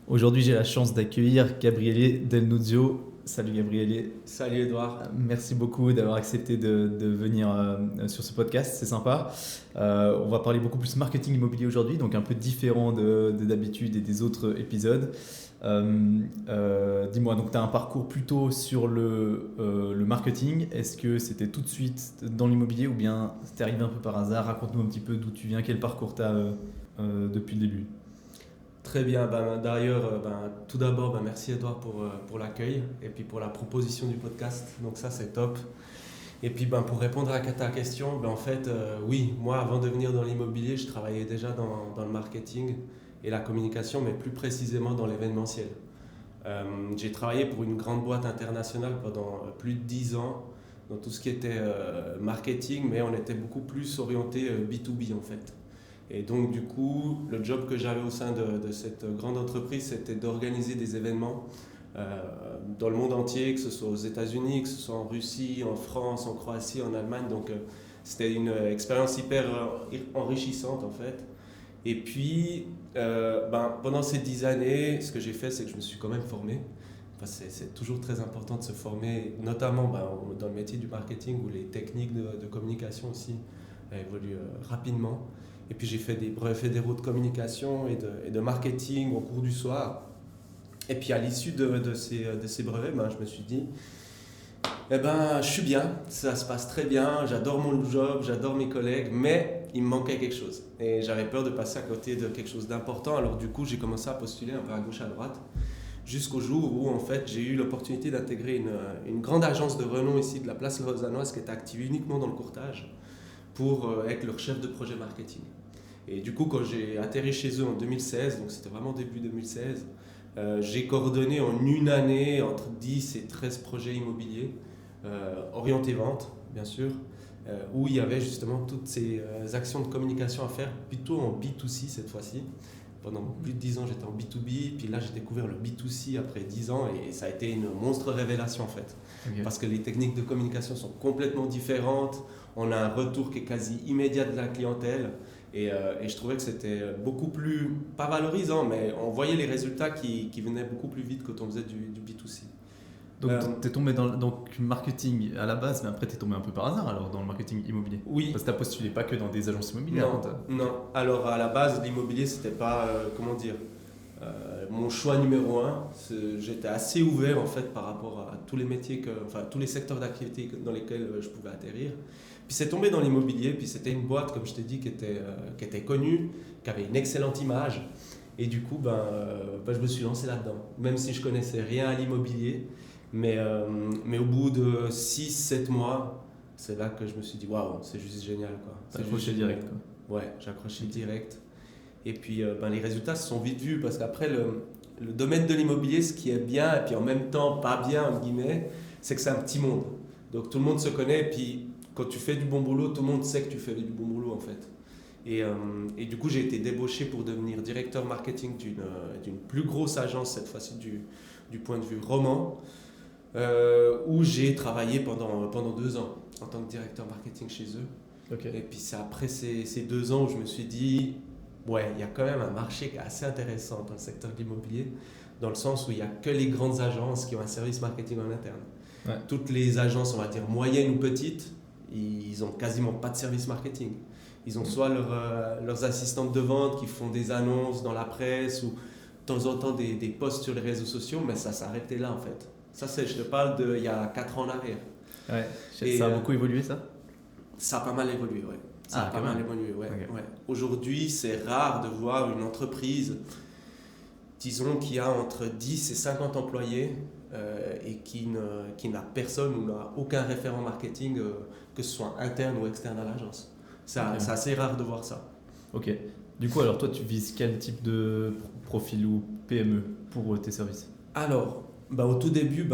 Aujourd'hui, j'ai la chance d'accueillir Gabriele Del Nuzio. Salut Gabriele. Salut Edouard. Merci beaucoup d'avoir accepté de venir sur ce podcast, c'est sympa. On va parler beaucoup plus marketing immobilier aujourd'hui, donc un peu différent d'habitude et des autres épisodes. Dis-moi, donc tu as un parcours plutôt sur le marketing. Est-ce que c'était tout de suite dans l'immobilier ou bien c'est arrivé un peu par hasard? Raconte-nous un petit peu d'où tu viens, quel parcours tu as depuis le début. Très bien. D'ailleurs, tout d'abord, merci Edouard pour l'accueil et puis pour la proposition du podcast. Donc ça, c'est top. Et puis pour répondre à ta question, oui, moi, avant de venir dans l'immobilier, je travaillais déjà dans le marketing et la communication, mais plus précisément dans l'événementiel. J'ai travaillé pour une grande boîte internationale pendant plus de 10 ans dans tout ce qui était marketing, mais on était beaucoup plus orienté B2B en fait. Et donc du coup, le job que j'avais au sein de cette grande entreprise, c'était d'organiser des événements dans le monde entier, que ce soit aux États-Unis, que ce soit en Russie, en France, en Croatie, en Allemagne. Donc c'était une expérience hyper enrichissante en fait. Et puis pendant ces 10 années, ce que j'ai fait, c'est que je me suis quand même formé. C'est toujours très important de se former, notamment dans le métier du marketing où les techniques de communication aussi évoluent rapidement. Et puis j'ai fait des brevets fédéraux de communication et de marketing au cours du soir. Et puis à l'issue de ces brevets, je me suis dit, je suis bien, ça se passe très bien, j'adore mon job, j'adore mes collègues, mais il me manquait quelque chose. Et j'avais peur de passer à côté de quelque chose d'important. Alors du coup, j'ai commencé à postuler un peu à gauche, à droite, jusqu'au jour où en fait, j'ai eu l'opportunité d'intégrer une grande agence de renom ici de la place lausannoise qui était active uniquement dans le courtage pour être leur chef de projet marketing. Et du coup, quand j'ai atterri chez eux en 2016, donc c'était vraiment début 2016, j'ai coordonné en une année entre 10 et 13 projets immobiliers, orientés vente, bien sûr, où il y avait justement toutes ces actions de communication à faire, plutôt en B2C cette fois-ci. Pendant plus de 10 ans, j'étais en B2B, puis là, j'ai découvert le B2C après 10 ans, et ça a été une monstre révélation en fait. Okay. Parce que les techniques de communication sont complètement différentes, on a un retour qui est quasi immédiat de la clientèle, et je trouvais que c'était beaucoup plus, pas valorisant, mais on voyait les résultats qui venaient beaucoup plus vite quand on faisait du B2C. Donc tu es tombé dans le marketing à la base, mais après tu es tombé un peu par hasard alors dans le marketing immobilier. Oui. Parce que tu n'as postulé pas que dans des agences immobilières. Non. Alors à la base, l'immobilier, c'était pas, mon choix numéro un. J'étais assez ouvert en fait par rapport à tous les métiers, tous les secteurs d'activité dans lesquels je pouvais atterrir. Puis c'est tombé dans l'immobilier, puis c'était une boîte, comme je t'ai dit, qui était connue, qui avait une excellente image. Et du coup, je me suis lancé là-dedans, même si je connaissais rien à l'immobilier. Mais au bout de 6-7 mois, c'est là que je me suis dit, waouh, c'est juste génial. T'as accroché direct quoi. Ouais, j'ai accroché direct. Et puis les résultats se sont vite vus, parce qu'après, le domaine de l'immobilier, ce qui est bien, et puis en même temps pas bien, entre guillemets, c'est que c'est un petit monde. Donc tout le monde se connaît, et puis quand tu fais du bon boulot, tout le monde sait que tu fais du bon boulot en fait. Et du coup, j'ai été débauché pour devenir directeur marketing d'une plus grosse agence, cette fois-ci du point de vue roman, où j'ai travaillé pendant 2 ans en tant que directeur marketing chez eux. Okay. Et puis c'est après ces 2 ans où je me suis dit, ouais, il y a quand même un marché qui est assez intéressant dans le secteur de l'immobilier, dans le sens où il n'y a que les grandes agences qui ont un service marketing en interne. Ouais. Toutes les agences, on va dire moyennes ou petites, ils n'ont quasiment pas de service marketing. Ils ont soit leurs assistantes de vente qui font des annonces dans la presse ou de temps en temps des posts sur les réseaux sociaux, mais ça s'arrêtait là en fait. Ça, je te parle d'il y a 4 ans en arrière. Ouais. Ça a beaucoup évolué ça ? Ça a pas mal évolué, ouais. Ça a pas mal évolué, ouais. Okay. Ouais. Aujourd'hui, c'est rare de voir une entreprise, disons, qui a entre 10 et 50 employés et qui n'a personne ou n'a aucun référent marketing, que ce soit interne ou externe à l'agence. C'est assez rare de voir ça. Ok. Du coup, alors toi, tu vises quel type de profil ou PME pour tes services ? Alors, au tout début,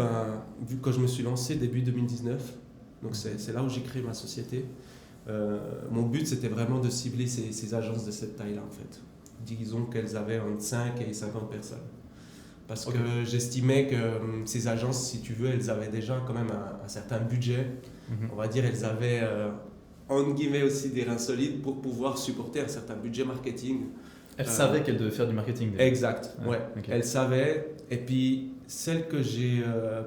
vu que quand je me suis lancé, début 2019, donc c'est là où j'ai créé ma société, mon but, c'était vraiment de cibler ces agences de cette taille-là, en fait. Disons qu'elles avaient entre 5 et 50 personnes. Parce que j'estimais que ces agences, si tu veux, elles avaient déjà quand même un certain budget. On va dire, elles avaient, entre guillemets, aussi des reins solides pour pouvoir supporter un certain budget marketing Elle savait qu'elle devait faire du marketing. Déjà. Exact, ouais. Okay. Elle savait. Et puis, celle que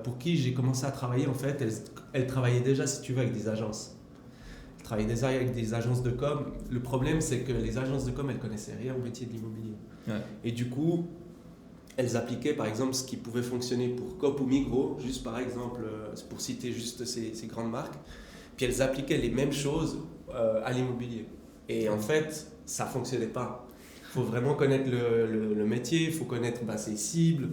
pour qui j'ai commencé à travailler, en fait, elle travaillait déjà, si tu veux, avec des agences. Elle travaillait déjà avec des agences de com. Le problème, c'est que les agences de com, elles connaissaient rien au métier de l'immobilier. Ouais. Et du coup, elles appliquaient, par exemple, ce qui pouvait fonctionner pour Coop ou Migros, juste par exemple, pour citer juste ces grandes marques. Puis elles appliquaient les mêmes choses à l'immobilier. Et en fait, ça ne fonctionnait pas. Il faut vraiment connaître le métier, il faut connaître ses cibles,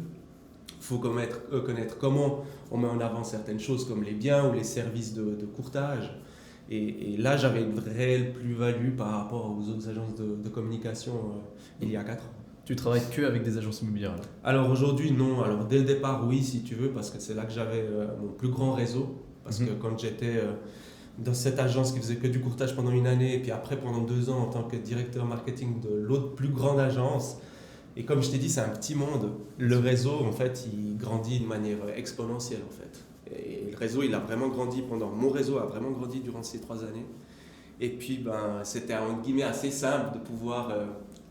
il faut connaître comment on met en avant certaines choses comme les biens ou les services de courtage. Et là, j'avais une réelle plus-value par rapport aux autres agences de communication il y a 4 ans. Tu travailles que avec des agences immobilières là? Alors aujourd'hui, non. Alors dès le départ, oui, si tu veux, parce que c'est là que j'avais mon plus grand réseau. Parce que quand j'étais dans cette agence qui faisait que du courtage pendant une année, et puis après pendant 2 ans en tant que directeur marketing de l'autre plus grande agence, et comme je t'ai dit, c'est un petit monde. Le réseau, en fait, il grandit de manière exponentielle, en fait. Et le réseau, mon réseau a vraiment grandi durant ces 3 années. Et puis, c'était en guillemets assez simple de pouvoir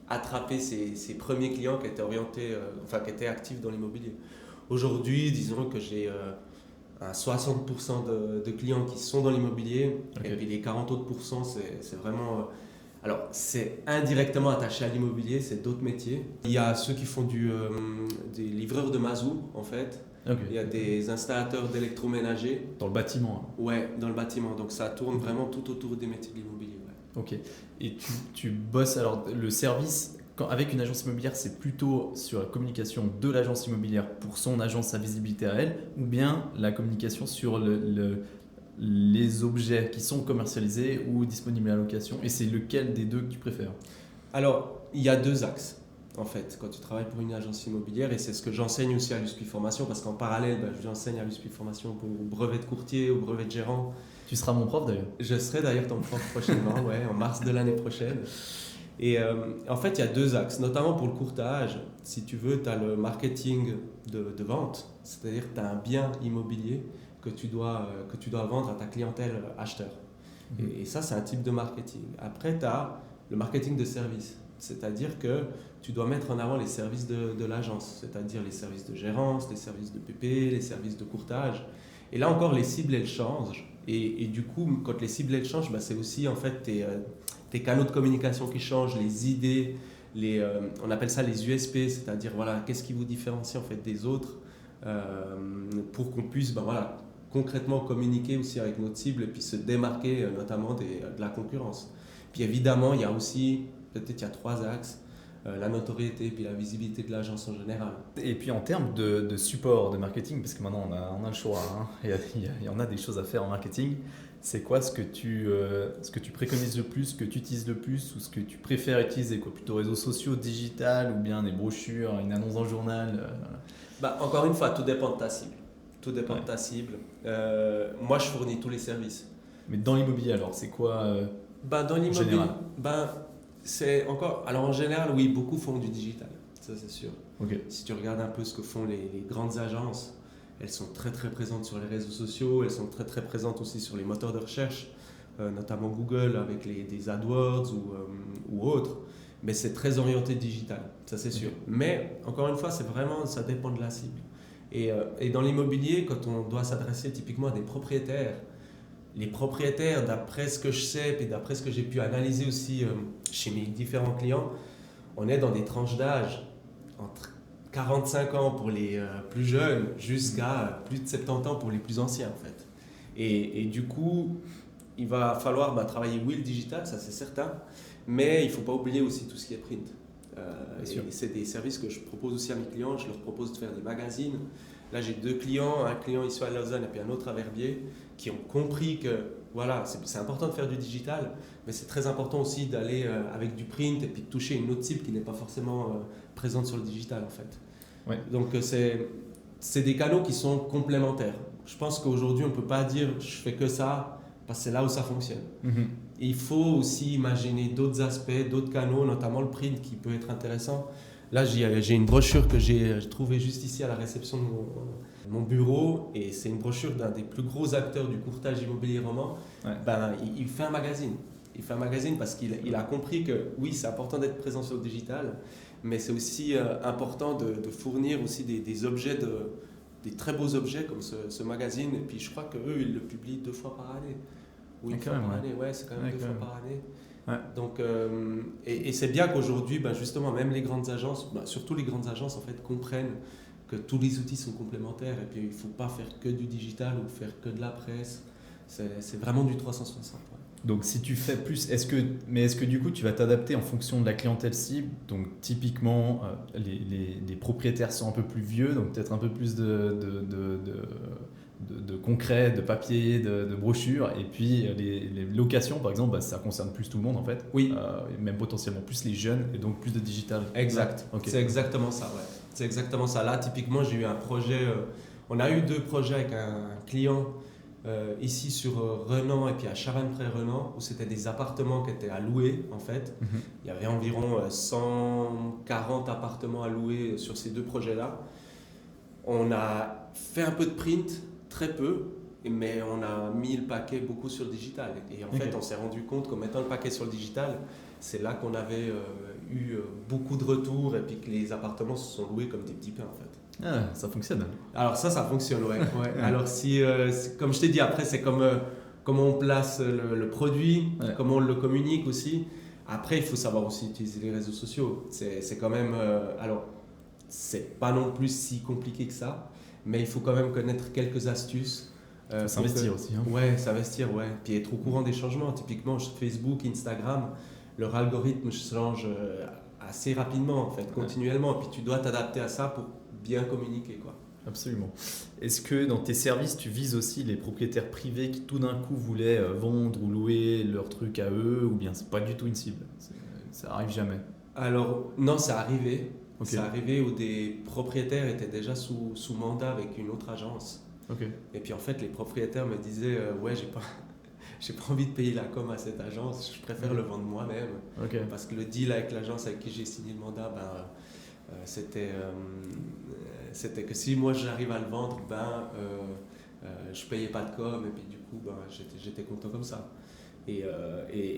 attraper ces premiers clients qui étaient qui étaient actifs dans l'immobilier. Aujourd'hui, disons que j'ai 60% de clients qui sont dans l'immobilier, okay. Et puis les 40 autres pourcents, c'est vraiment... alors, c'est indirectement attaché à l'immobilier, c'est d'autres métiers. Il y a ceux qui font des livreurs de mazout, en fait. Okay. Il y a des installateurs d'électroménager. Dans le bâtiment hein. Ouais, dans le bâtiment. Donc ça tourne vraiment tout autour des métiers de l'immobilier. Ouais. Ok. Et tu bosses, alors le service, avec une agence immobilière, c'est plutôt sur la communication de l'agence immobilière pour son agence, sa visibilité à elle, ou bien la communication sur les objets qui sont commercialisés ou disponibles à la location, et c'est lequel des deux que tu préfères? Alors, il y a 2 axes. En fait, quand tu travailles pour une agence immobilière, et c'est ce que j'enseigne aussi à l'USPI Formation, parce qu'en parallèle, j'enseigne à l'USPI Formation pour brevet de courtier ou brevet de gérant. Tu seras mon prof d'ailleurs. Je serai d'ailleurs ton prof prochainement, ouais, en mars de l'année prochaine. Et en fait, il y a 2 axes, notamment pour le courtage. Si tu veux, tu as le marketing de vente, c'est-à-dire que tu as un bien immobilier que tu dois vendre à ta clientèle acheteur. Et ça, c'est un type de marketing. Après, tu as le marketing de service, c'est-à-dire que tu dois mettre en avant les services de l'agence, c'est-à-dire les services de gérance, les services de PP, les services de courtage. Et là encore, les cibles, elles changent. Et du coup, quand les cibles, elles changent, c'est aussi en fait tes canaux de communication qui changent, les idées, on appelle ça les USP, c'est-à-dire voilà, qu'est-ce qui vous différencie en fait des autres pour qu'on puisse concrètement communiquer aussi avec notre cible et puis se démarquer notamment de la concurrence. Puis évidemment, il y a 3 axes. La notoriété et puis la visibilité de l'agence en général. Et puis en termes de support, de marketing, parce que maintenant on a le choix, hein, il y en a des choses à faire en marketing, c'est quoi ce que tu préconises le plus, ce que tu utilises le plus ou ce que tu préfères utiliser quoi? Plutôt réseaux sociaux, digital ou bien des brochures, une annonce dans le journal Encore une fois, tout dépend de ta cible. Tout dépend de ta cible. Moi, je fournis tous les services. Mais dans l'immobilier alors, c'est quoi dans l'immobilier, c'est encore... Alors en général, oui, beaucoup font du digital, ça c'est sûr. Okay. Si tu regardes un peu ce que font les grandes agences, elles sont très très présentes sur les réseaux sociaux, elles sont très très présentes aussi sur les moteurs de recherche, notamment Google avec des AdWords ou autres. Mais c'est très orienté digital, ça c'est sûr. Mais encore une fois, ça dépend de la cible. Et dans l'immobilier, quand on doit s'adresser typiquement à des propriétaires, les propriétaires, d'après ce que je sais et d'après ce que j'ai pu analyser aussi chez mes différents clients, on est dans des tranches d'âge entre 45 ans pour les plus jeunes jusqu'à plus de 70 ans pour les plus anciens en fait. Et du coup, il va falloir travailler le digital, ça c'est certain, mais il ne faut pas oublier aussi tout ce qui est print. C'est des services que je propose aussi à mes clients, je leur propose de faire des magazines. Là, j'ai 2 clients, un client ici à Lausanne et puis un autre à Verbier, qui ont compris que voilà, c'est important de faire du digital, mais c'est très important aussi d'aller avec du print et puis de toucher une autre cible qui n'est pas forcément présente sur le digital en fait. Ouais. Donc c'est des canaux qui sont complémentaires. Je pense qu'aujourd'hui, on ne peut pas dire je fais que ça, parce que c'est là où ça fonctionne. Mm-hmm. Et il faut aussi imaginer d'autres aspects, d'autres canaux, notamment le print qui peut être intéressant. Là, j'ai une brochure que j'ai trouvée juste ici à la réception de mon bureau, et c'est une brochure d'un des plus gros acteurs du courtage immobilier roman. Ouais. Il fait un magazine. Il fait un magazine parce qu'il a compris que oui, c'est important d'être présent sur le digital, mais c'est aussi important de fournir aussi des objets, des très beaux objets comme ce magazine. Et puis je crois qu'eux, ils le publient 2 fois par année. Ou une fois par année, ouais, c'est quand même 2 fois par année. Ouais. Donc, et c'est bien qu'aujourd'hui, justement, même les grandes agences, surtout les grandes agences, en fait, comprennent que tous les outils sont complémentaires et puis il ne faut pas faire que du digital ou faire que de la presse. C'est vraiment du 360. Ouais. Donc si tu fais plus, est-ce que du coup tu vas t'adapter en fonction de la clientèle cible? Donc typiquement les propriétaires sont un peu plus vieux, donc peut-être un peu plus de concret, de papier, de brochures, et puis les locations par exemple, ça concerne plus tout le monde en fait. Oui. Même potentiellement plus les jeunes et donc plus de digital. Exact. Okay. C'est exactement ça. Ouais. C'est exactement ça. Là typiquement j'ai eu un projet, on a eu 2 projets avec un client. Ici sur Renan et puis à Charennes-près-Renan, où c'était des appartements qui étaient à louer en fait. Mm-hmm. Il y avait environ 140 appartements à louer sur ces 2 projets-là. On a fait un peu de print, très peu, mais on a mis le paquet beaucoup sur le digital. Et en fait, on s'est rendu compte qu'en mettant le paquet sur le digital, c'est là qu'on avait eu beaucoup de retours et puis que les appartements se sont loués comme des petits pains en fait. Ah, ça fonctionne. Alors ça fonctionne, ouais. Alors si, comme je t'ai dit, après c'est comme comment on place le produit, comment on le communique aussi. Après, il faut savoir aussi utiliser les réseaux sociaux. C'est quand même, alors c'est pas non plus si compliqué que ça, mais il faut quand même connaître quelques astuces. S'investir aussi. Hein. Ouais, s'investir, ouais. Puis être au courant des changements. Typiquement, sur Facebook, Instagram, leur algorithme change assez rapidement, en fait, continuellement. Puis tu dois t'adapter à ça pour bien communiquer, quoi. Absolument. Est-ce que dans tes services, tu vises aussi les propriétaires privés qui tout d'un coup voulaient vendre ou louer leur truc à eux, ou bien c'est pas du tout une cible? Ça arrive jamais? Alors non, ça arrivait. Okay. Ça arrivait où des propriétaires étaient déjà sous mandat avec une autre agence. Okay. Et puis en fait, les propriétaires me disaient ouais, j'ai pas envie de payer la com à cette agence, je préfère le vendre moi-même. Okay. Parce que le deal avec l'agence avec qui j'ai signé le mandat, c'était que si moi j'arrive à le vendre, je payais pas de com et puis du coup j'étais content comme ça. Et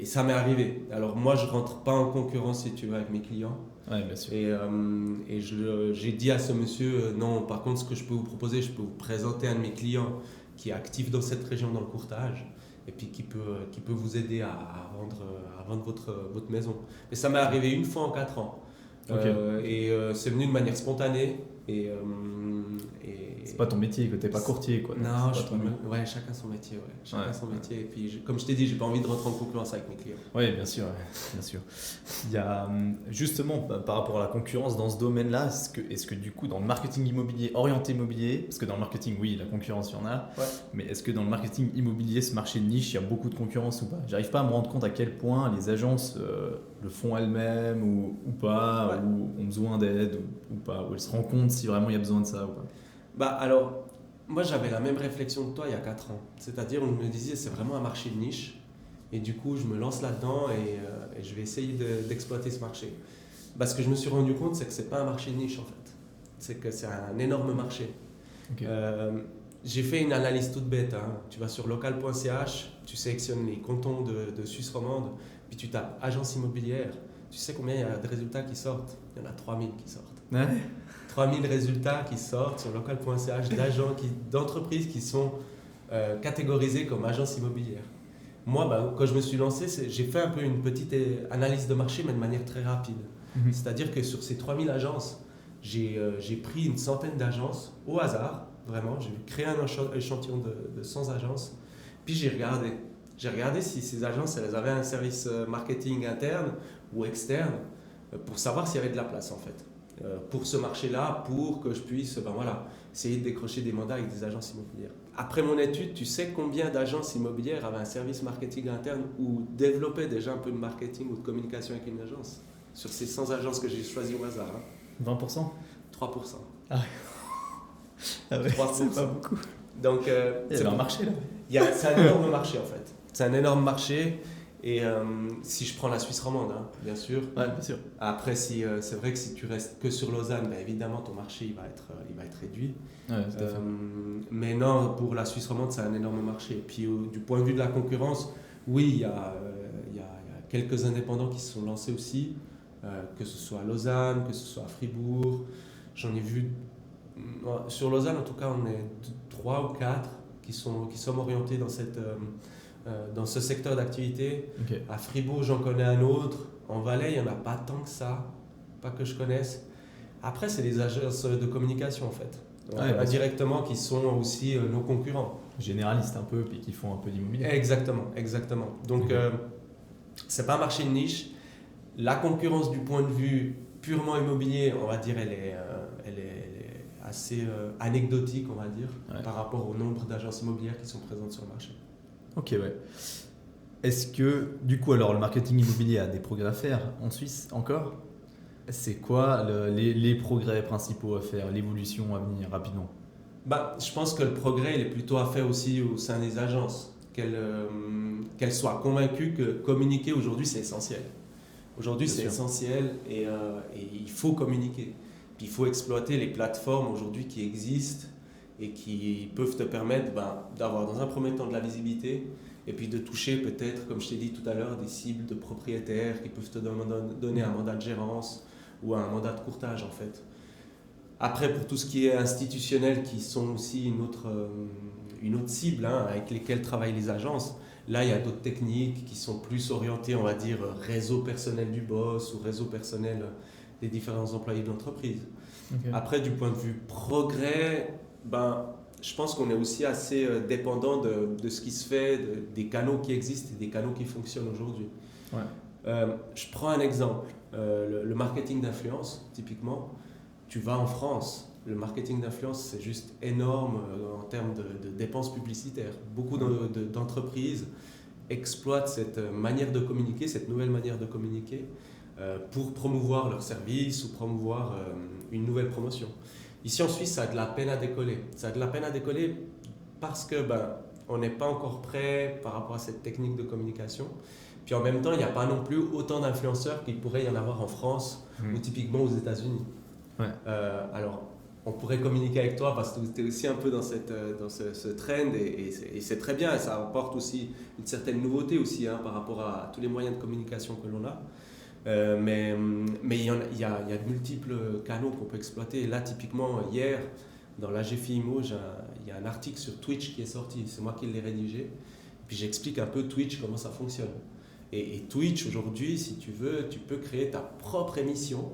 ça m'est arrivé. Alors moi je rentre pas en concurrence si tu veux avec mes clients. Ouais, bien sûr. Et j'ai dit à ce monsieur non, par contre ce que je peux vous proposer, je peux vous présenter un de mes clients qui est actif dans cette région dans le courtage et puis qui peut vous aider à vendre votre maison. Mais ça m'est arrivé une fois en 4 ans. Okay. C'est venu de manière spontanée. C'est pas ton métier, que t'es pas courtier, quoi. Non, chacun son métier. Chacun son métier. Et puis, comme je t'ai dit, j'ai pas envie de rentrer en concurrence avec mes clients. Oui, bien sûr. Il y a justement par rapport à la concurrence dans ce domaine-là, est-ce que du coup dans le marketing immobilier orienté immobilier, parce que dans le marketing, oui, la concurrence, il y en a, mais est-ce que dans le marketing immobilier, ce marché de niche, il y a beaucoup de concurrence ou pas? J'arrive pas à me rendre compte à quel point les agences le font elles-mêmes ou pas, ou ont besoin d'aide ou pas, ou elles se rendent compte si vraiment il y a besoin de ça ou pas. Alors, moi j'avais la même réflexion que toi il y a 4 ans. C'est-à-dire, on me disait c'est vraiment un marché de niche. Et du coup, je me lance là-dedans et je vais essayer d'exploiter ce marché. Ce que je me suis rendu compte, c'est que ce n'est pas un marché de niche en fait. C'est que c'est un énorme marché. Okay. J'ai fait une analyse toute bête. Hein. Tu vas sur local.ch, tu sélectionnes les cantons de Suisse romande, puis tu tapes agence immobilière. Tu sais combien il y a de résultats qui sortent? Il y en a 3000 qui sortent. Ouais. 3000 résultats qui sortent sur local.ch d'entreprises qui sont catégorisées comme agences immobilières. Moi, quand je me suis lancé, j'ai fait un peu une petite analyse de marché, mais de manière très rapide. Mm-hmm. C'est-à-dire que sur ces 3000 agences, j'ai pris une centaine d'agences au hasard, vraiment. J'ai créé un échantillon de 100 agences, puis j'ai regardé si ces agences elles avaient un service marketing interne ou externe pour savoir s'il y avait de la place en fait. Pour ce marché-là, pour que je puisse essayer de décrocher des mandats avec des agences immobilières. Après mon étude, tu sais combien d'agences immobilières avaient un service marketing interne ou développaient déjà un peu de marketing ou de communication avec une agence? Sur ces 100 agences que j'ai choisies au hasard. 20%? 3%. Ah ouais, 3%. C'est pas beaucoup. Donc, il y a un marché là. C'est un énorme marché en fait. C'est un énorme marché. Et si je prends la Suisse romande, hein, bien sûr. Ouais, bien sûr. Après, c'est vrai que si tu restes que sur Lausanne, évidemment ton marché il va être réduit. Ouais, tout à fait. Mais non, pour la Suisse romande, c'est un énorme marché. Et puis du point de vue de la concurrence, Oui, il y a quelques indépendants qui se sont lancés aussi, que ce soit à Lausanne, que ce soit à Fribourg. J'en ai vu, sur Lausanne en tout cas, on est 3 ou 4 qui sommes orientés dans ce secteur d'activité. Ok. À Fribourg, j'en connais un autre. En Valais, il n'y en a pas tant que ça, pas que je connaisse. Après, c'est les agences de communication en fait, Ouais, bien sûr. indirectement, qui sont aussi nos concurrents. Généralistes un peu, puis qui font un peu d'immobilier. Exactement, exactement. Donc, Ok. c'est pas un marché de niche. La concurrence du point de vue purement immobilier, on va dire, elle est assez anecdotique, on va dire, Ouais. par rapport au nombre d'agences immobilières qui sont présentes sur le marché. Ok, ouais. Est-ce que, du coup, alors le marketing immobilier a des progrès à faire en Suisse encore? C'est quoi les progrès principaux à faire, l'évolution à venir rapidement? Bah, je pense que le progrès il est plutôt à faire aussi au sein des agences, qu'elles soient convaincues que communiquer aujourd'hui c'est essentiel. Aujourd'hui Bien c'est sûr. essentiel et il faut communiquer. Puis il faut exploiter les plateformes aujourd'hui qui existent et qui peuvent te permettre d'avoir dans un premier temps de la visibilité et puis de toucher peut-être, comme je t'ai dit tout à l'heure, des cibles de propriétaires qui peuvent te donner un mandat de gérance ou un mandat de courtage en fait. Après, pour tout ce qui est institutionnel, qui sont aussi une autre cible avec lesquelles travaillent les agences, là, il y a d'autres techniques qui sont plus orientées, on va dire, réseau personnel du boss ou réseau personnel des différents employés de l'entreprise. Ok. Après, du point de vue progrès, je pense qu'on est aussi assez dépendant de ce qui se fait, des canaux qui existent et des canaux qui fonctionnent aujourd'hui. Ouais. Je prends un exemple, le marketing d'influence, typiquement. Tu vas en France, le marketing d'influence, c'est juste énorme en termes de dépenses publicitaires. Beaucoup d'entreprises exploitent cette manière de communiquer, cette nouvelle manière de communiquer, pour promouvoir leurs services ou promouvoir une nouvelle promotion. Ici en Suisse, ça a de la peine à décoller. Ça a de la peine à décoller parce que on n'est pas encore prêt par rapport à cette technique de communication. Puis en même temps, il n'y a pas non plus autant d'influenceurs qu'il pourrait y en avoir en France ou typiquement aux États-Unis. Ouais. Alors, on pourrait communiquer avec toi parce que tu es aussi un peu dans ce trend et c'est très bien. Et ça apporte aussi une certaine nouveauté aussi par rapport à tous les moyens de communication que l'on a. Mais il y a de multiples canaux qu'on peut exploiter. Et là, typiquement, hier, dans l'AGFI IMO, il y a un article sur Twitch qui est sorti. C'est moi qui l'ai rédigé. Puis j'explique un peu Twitch, comment ça fonctionne. Et Twitch, aujourd'hui, si tu veux, tu peux créer ta propre émission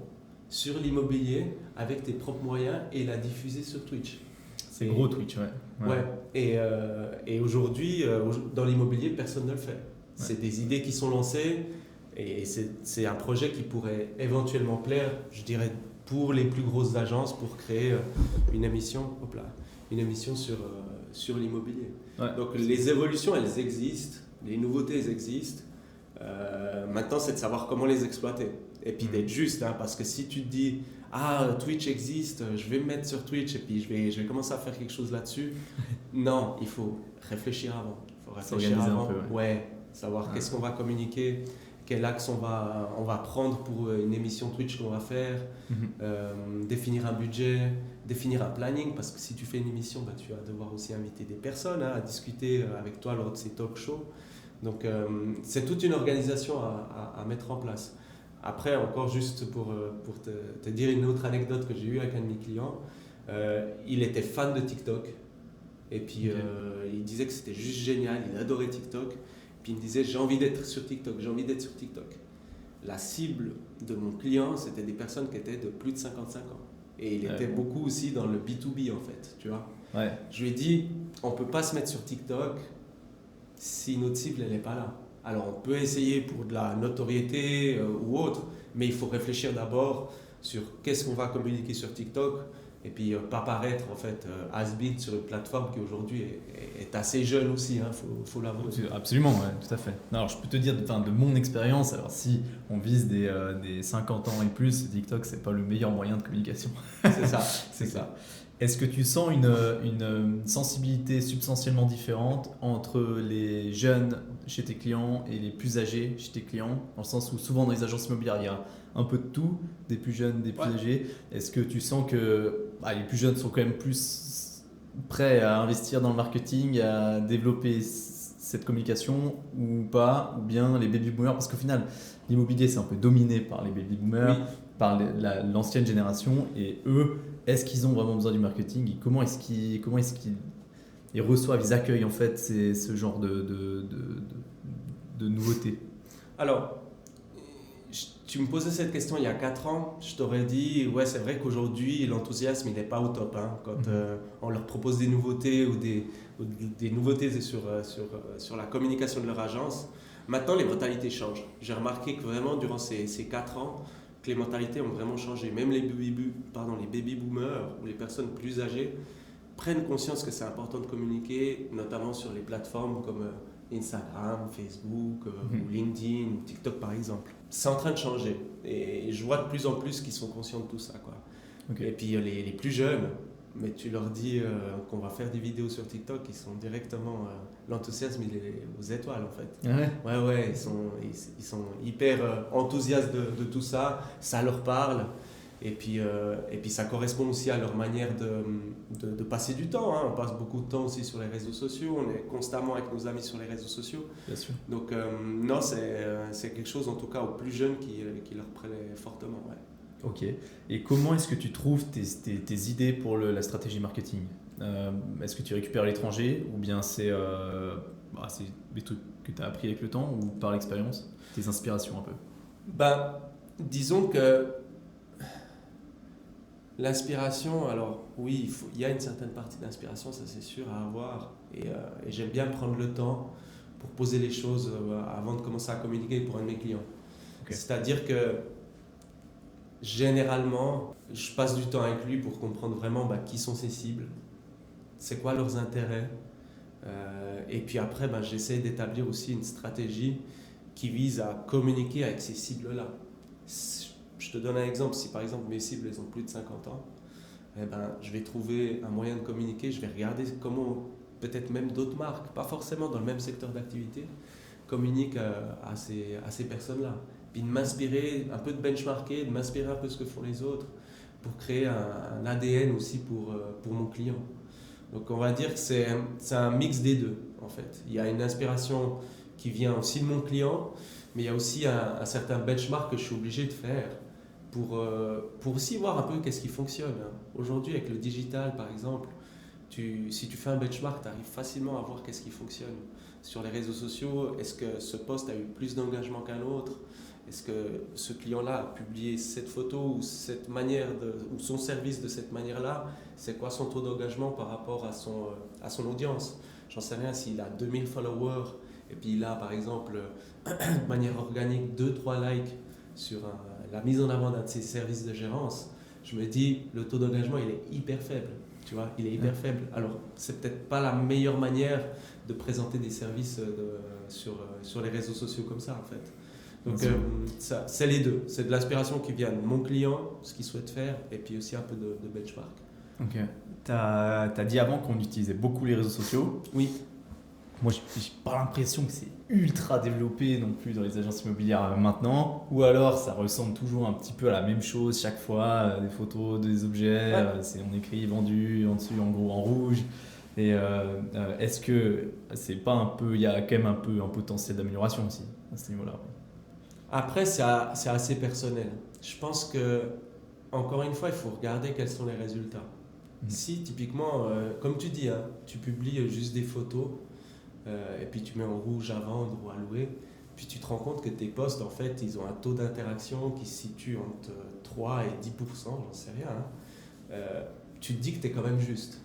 sur l'immobilier avec tes propres moyens et la diffuser sur Twitch. C'est gros Twitch, ouais. Ouais. Et aujourd'hui, dans l'immobilier, personne ne le fait. Ouais. C'est des idées qui sont lancées et c'est un projet qui pourrait éventuellement plaire, je dirais, pour les plus grosses agences pour créer une émission sur l'immobilier. Ouais. Donc les évolutions, elles existent, les nouveautés, elles existent. Maintenant, c'est de savoir comment les exploiter. Et puis d'être juste, parce que si tu te dis Twitch existe, je vais me mettre sur Twitch et puis je vais commencer à faire quelque chose là-dessus. Non, il faut réfléchir avant. Il faut réfléchir avant. Un peu, ouais. Savoir qu'est-ce qu'on va communiquer, quel axe on va prendre pour une émission Twitch qu'on va faire, définir un budget, définir un planning, parce que si tu fais une émission, tu vas devoir aussi inviter des personnes à discuter avec toi lors de ces talk shows. Donc c'est toute une organisation à mettre en place. Après, encore juste pour te dire une autre anecdote que j'ai eue avec un de mes clients, il était fan de TikTok et puis il disait que c'était juste génial, il adorait TikTok. Puis il me disait j'ai envie d'être sur TikTok. La cible de mon client, c'était des personnes qui étaient de plus de 55 ans. Et il était beaucoup aussi dans le B2B en fait, tu vois. Ouais. Je lui ai dit on ne peut pas se mettre sur TikTok si notre cible elle n'est pas là. Alors on peut essayer pour de la notoriété ou autre, mais il faut réfléchir d'abord sur qu'est-ce qu'on va communiquer sur TikTok et puis pas paraître en fait has-been sur une plateforme qui aujourd'hui est assez jeune aussi, faut l'avouer. Absolument, ouais, tout à fait. Alors je peux te dire de mon expérience, alors si on vise des 50 ans et plus, TikTok c'est pas le meilleur moyen de communication. C'est ça, c'est ça. Est-ce que tu sens une sensibilité substantiellement différente entre les jeunes chez tes clients et les plus âgés chez tes clients, dans le sens où souvent dans les agences immobilières, il y a un peu de tout, des plus jeunes, des plus âgés. Est-ce que tu sens que les plus jeunes sont quand même plus prêts à investir dans le marketing, à développer cette communication ou pas, ou bien les baby boomers, parce qu'au final, l'immobilier c'est un peu dominé par les baby boomers, Oui. par l'ancienne génération, et eux, est-ce qu'ils ont vraiment besoin du marketing et comment est-ce qu'ils ils reçoivent, ils accueillent en fait ce genre de nouveautés? Alors, tu me posais cette question il y a 4 ans, je t'aurais dit, ouais, c'est vrai qu'aujourd'hui, l'enthousiasme, il n'est pas au top. Hein, quand on leur propose des nouveautés ou des nouveautés sur la communication de leur agence. Maintenant, les mentalités changent. J'ai remarqué que vraiment, durant ces 4 ans, que les mentalités ont vraiment changé. Même les baby boomers ou les personnes plus âgées prennent conscience que c'est important de communiquer, notamment sur les plateformes comme Instagram, Facebook, ou LinkedIn, ou TikTok par exemple. C'est en train de changer et je vois de plus en plus qu'ils sont conscients de tout ça, quoi. Okay. Et puis les plus jeunes, mais tu leur dis qu'on va faire des vidéos sur TikTok, ils sont directement l'enthousiasme il est aux étoiles en fait. Ouais, ils sont hyper enthousiastes de tout ça, ça leur parle. Et puis ça correspond aussi à leur manière de passer du temps. Hein. On passe beaucoup de temps aussi sur les réseaux sociaux, on est constamment avec nos amis sur les réseaux sociaux. Bien sûr. Donc non, c'est quelque chose en tout cas aux plus jeunes qui leur plaît fortement. Ouais. Ok. Et comment est-ce que tu trouves tes idées pour la stratégie marketing? Est-ce que tu récupères à l'étranger ou bien c'est des trucs que tu as appris avec le temps ou par l'expérience? Tes inspirations un peu? Disons que l'inspiration, alors oui, il y a une certaine partie d'inspiration, ça c'est sûr à avoir. Et j'aime bien prendre le temps pour poser les choses avant de commencer à communiquer pour un de mes clients. Okay. C'est-à-dire que généralement, je passe du temps avec lui pour comprendre vraiment qui sont ses cibles, c'est quoi leurs intérêts. Et puis après, j'essaie d'établir aussi une stratégie qui vise à communiquer avec ces cibles-là. Je te donne un exemple, si par exemple mes cibles elles ont plus de 50 ans, je vais trouver un moyen de communiquer, je vais regarder comment peut-être même d'autres marques, pas forcément dans le même secteur d'activité, communiquent à ces personnes-là. Puis de m'inspirer, un peu de benchmarker, de m'inspirer un peu de ce que font les autres pour créer un ADN aussi pour mon client. Donc on va dire que c'est un mix des deux en fait. Il y a une inspiration qui vient aussi de mon client, mais il y a aussi un certain benchmark que je suis obligé de faire pour aussi voir un peu qu'est-ce qui fonctionne. Aujourd'hui, avec le digital, par exemple, si tu fais un benchmark, tu arrives facilement à voir qu'est-ce qui fonctionne. Sur les réseaux sociaux, est-ce que ce post a eu plus d'engagement qu'un autre? Est-ce que ce client-là a publié cette photo ou cette manière ou son service de cette manière-là? C'est quoi son taux d'engagement par rapport à son audience? J'en sais rien, s'il a 2000 followers et puis il a par exemple de manière organique 2-3 likes sur la mise en avant d'un de ses services de gérance, je me dis le taux d'engagement il est hyper faible, tu vois, il est hyper faible. Alors c'est peut-être pas la meilleure manière de présenter des services sur les réseaux sociaux comme ça en fait. Donc c'est les deux, c'est de l'inspiration qui vient de mon client, ce qu'il souhaite faire, et puis aussi un peu de benchmark. Ok. Tu as dit avant qu'on utilisait beaucoup les réseaux sociaux. Oui. Moi, j'ai pas l'impression que c'est ultra développé non plus dans les agences immobilières maintenant. Ou alors, ça ressemble toujours un petit peu à la même chose chaque fois. Des photos, des objets, on écrit vendu en dessus, en gros, en rouge. Et est-ce que c'est pas un peu, il y a quand même un peu un potentiel d'amélioration aussi à ce niveau-là? Après, c'est assez personnel. Je pense que, encore une fois, il faut regarder quels sont les résultats. Si, typiquement, comme tu dis, tu publies juste des photos, et puis tu mets en rouge à vendre ou à louer, puis tu te rends compte que tes posts, en fait, ils ont un taux d'interaction qui se situe entre 3 et 10%, j'en sais rien. Tu te dis que tu es quand même juste.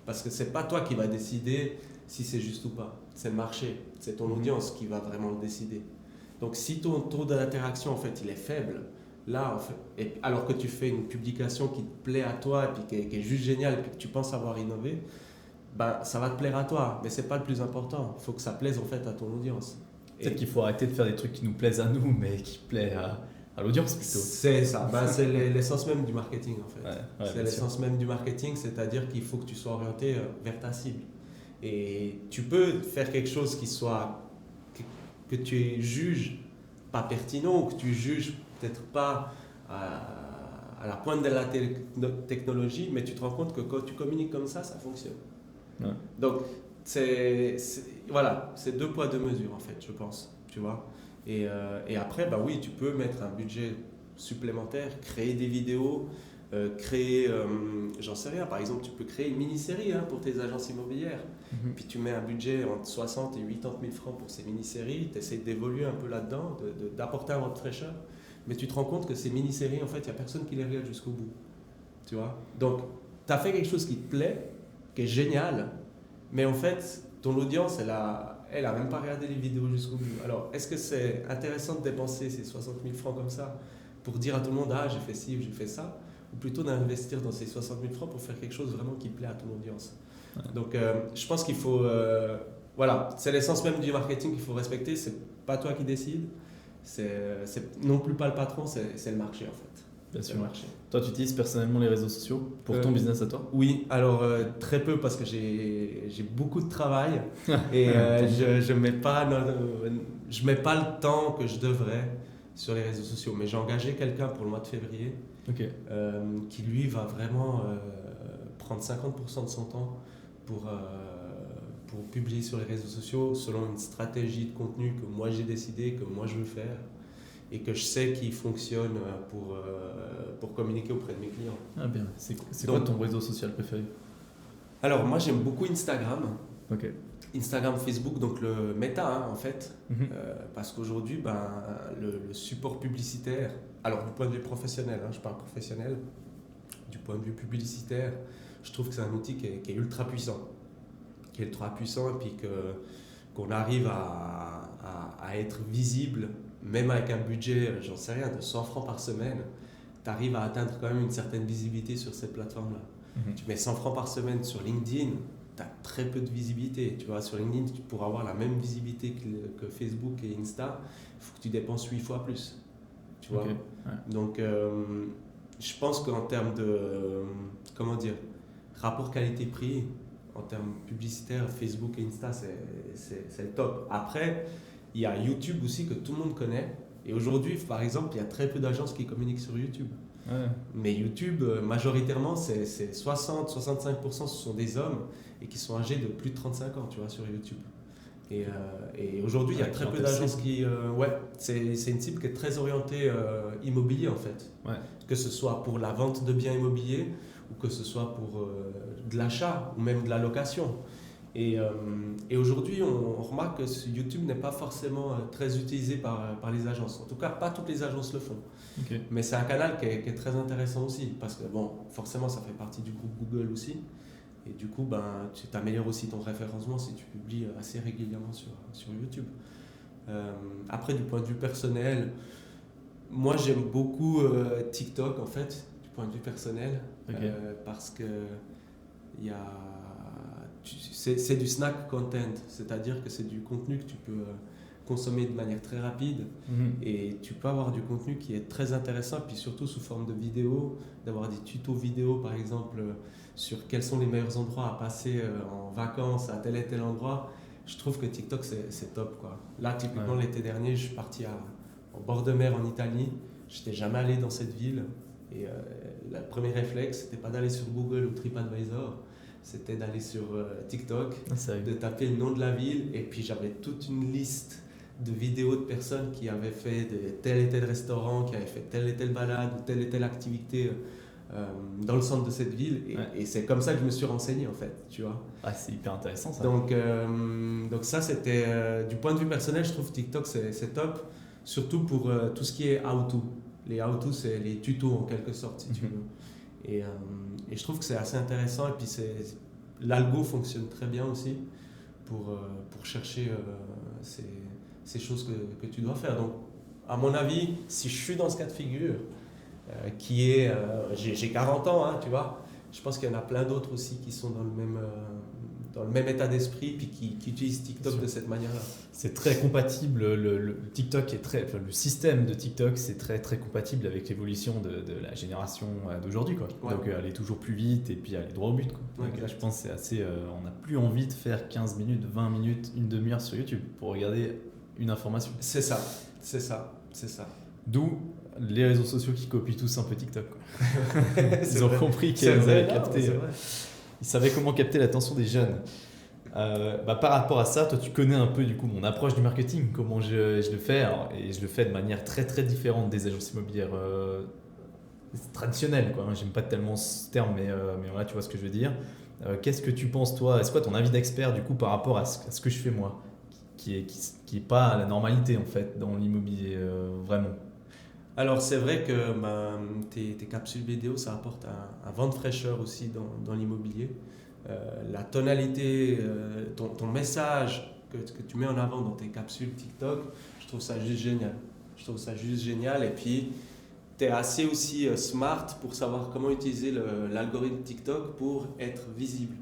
Parce que c'est pas toi qui va décider si c'est juste ou pas. C'est le marché, c'est ton audience qui va vraiment le décider. Donc si ton taux d'interaction, en fait, il est faible, là, en fait, alors que tu fais une publication qui te plaît à toi, et puis qui est juste géniale, et puis que tu penses avoir innové, ça va te plaire à toi, mais c'est pas le plus important. Il faut que ça plaise en fait à ton audience. Peut-être qu'il faut arrêter de faire des trucs qui nous plaisent à nous, mais qui plaisent à l'audience plutôt. C'est ça, c'est l'essence même du marketing en fait. Ouais, c'est l'essence même du marketing, c'est-à-dire qu'il faut que tu sois orienté vers ta cible. Et tu peux faire quelque chose que tu juges pas pertinent, ou que tu juges peut-être pas à la pointe de la technologie, mais tu te rends compte que quand tu communiques comme ça fonctionne. Ouais. Donc, voilà, c'est 2 poids 2 mesures en fait, je pense, tu vois. Et après, bah oui, tu peux mettre un budget supplémentaire, créer des vidéos, créer, j'en sais rien, par exemple, tu peux créer une mini-série pour tes agences immobilières. Puis tu mets un budget entre 60 et 80 000 francs pour ces mini-séries, tu essaies d'évoluer un peu là-dedans, d'apporter un vent de fraîcheur, mais tu te rends compte que ces mini-séries, en fait, il n'y a personne qui les regarde jusqu'au bout. Tu vois. Donc, tu as fait quelque chose qui te plaît, qui est génial, mais en fait, ton audience, elle a même pas regardé les vidéos jusqu'au bout. Alors, est-ce que c'est intéressant de dépenser ces 60 000 francs comme ça pour dire à tout le monde, ah, j'ai fait ci ou j'ai fait ça, ou plutôt d'investir dans ces 60 000 francs pour faire quelque chose vraiment qui plaît à ton audience. Ouais. Donc, je pense qu'il faut... voilà, c'est l'essence même du marketing qu'il faut respecter. C'est pas toi qui décides, c'est non plus pas le patron, c'est le marché en fait. Bien sûr. Toi, tu utilises personnellement les réseaux sociaux pour ton business à toi? Oui, alors très peu parce que j'ai beaucoup de travail et je mets pas le temps que je devrais sur les réseaux sociaux. Mais j'ai engagé quelqu'un pour le mois de février qui lui va vraiment prendre 50% de son temps pour publier sur les réseaux sociaux selon une stratégie de contenu que moi j'ai décidé, que moi je veux faire. Et que je sais qu'il fonctionne pour communiquer auprès de mes clients. Ah bien, c'est quoi ton réseau social préféré? Alors moi j'aime beaucoup Instagram. Ok. Instagram, Facebook, donc le méta en fait. Parce qu'aujourd'hui, le support publicitaire, alors du point de vue professionnel, je parle professionnel, du point de vue publicitaire, je trouve que c'est un outil qui est ultra puissant. Qui est ultra puissant et puis qu'on arrive à être visible. Même avec un budget, j'en sais rien, de 100 francs par semaine, tu arrives à atteindre quand même une certaine visibilité sur cette plateforme-là. Tu mets 100 francs par semaine sur LinkedIn, tu as très peu de visibilité. Tu vois, sur LinkedIn, pour avoir la même visibilité que Facebook et Insta, il faut que tu dépenses 8 fois plus. Tu vois. Donc, je pense qu'en termes de, rapport qualité-prix, en termes publicitaires, Facebook et Insta, c'est le top. Après, il y a YouTube aussi que tout le monde connaît. Et aujourd'hui, par exemple, il y a très peu d'agences qui communiquent sur YouTube. Ouais. Mais YouTube, majoritairement, c'est 60-65% ce sont des hommes et qui sont âgés de plus de 35 ans, tu vois, sur YouTube. Et aujourd'hui, il y a très peu d'agences qui... c'est une cible qui est très orientée immobilier, en fait. Ouais. Que ce soit pour la vente de biens immobiliers ou que ce soit pour de l'achat ou même de la location. Et aujourd'hui, on remarque que YouTube n'est pas forcément très utilisé par les agences. En tout cas, pas toutes les agences le font. Okay. Mais c'est un canal qui est très intéressant aussi. Parce que, bon, forcément, ça fait partie du groupe Google aussi. Et du coup, tu améliores aussi ton référencement si tu publies assez régulièrement sur YouTube. Après, du point de vue personnel, moi, j'aime beaucoup TikTok, en fait, du point de vue personnel. Okay. Parce que il y a... C'est du snack content, c'est-à-dire que c'est du contenu que tu peux consommer de manière très rapide et tu peux avoir du contenu qui est très intéressant, puis surtout sous forme de vidéo, d'avoir des tutos vidéo par exemple sur quels sont les meilleurs endroits à passer en vacances à tel et tel endroit. Je trouve que TikTok c'est top, quoi. Là typiquement l'été dernier je suis parti en bord de mer en Italie, je n'étais jamais allé dans cette ville et le premier réflexe c'était pas d'aller sur Google ou TripAdvisor, c'était d'aller sur TikTok, de taper le nom de la ville et puis j'avais toute une liste de vidéos de personnes qui avaient fait tel et tel restaurant, qui avaient fait telle et telle balade ou telle et telle activité dans le centre de cette ville et c'est comme ça que je me suis renseigné en fait, tu vois. Ah, c'est hyper intéressant ça. Donc ça c'était, du point de vue personnel, je trouve TikTok c'est top, surtout pour tout ce qui est how-to. Les how-to c'est les tutos en quelque sorte si tu veux. Et je trouve que c'est assez intéressant et puis l'algo fonctionne très bien aussi pour chercher ces choses que tu dois faire. Donc, à mon avis, si je suis dans ce cas de figure, qui est... j'ai 40 ans, tu vois, je pense qu'il y en a plein d'autres aussi qui sont dans le même état d'esprit puis qui utilisent TikTok de cette manière-là. C'est très compatible, le TikTok le système de TikTok c'est très très compatible avec l'évolution de la génération d'aujourd'hui, quoi. Ouais. Donc aller toujours plus vite et puis aller droit au but, quoi. Donc là je pense que c'est assez, on n'a plus envie de faire 15 minutes, 20 minutes, une demi-heure sur YouTube pour regarder une information. C'est ça. D'où les réseaux sociaux qui copient tous un peu TikTok, quoi. Ils ont compris qu'ils avaient capté. Ils savaient comment capter l'attention des jeunes. Par rapport à ça, toi tu connais un peu du coup mon approche du marketing, comment je le fais, et je le fais de manière très très différente des agences immobilières traditionnelles, quoi. J'aime pas tellement ce terme, mais voilà, tu vois ce que je veux dire. Qu'est-ce que tu penses toi? C'est quoi ton avis d'expert du coup par rapport à ce que je fais moi, qui est pas la normalité en fait dans l'immobilier vraiment? Alors c'est vrai que tes capsules vidéo, ça apporte un vent de fraîcheur aussi dans l'immobilier. La tonalité, ton message que tu mets en avant dans tes capsules TikTok, je trouve ça juste génial. Je trouve ça juste génial. Et puis, tu es assez aussi smart pour savoir comment utiliser l'algorithme TikTok pour être visible.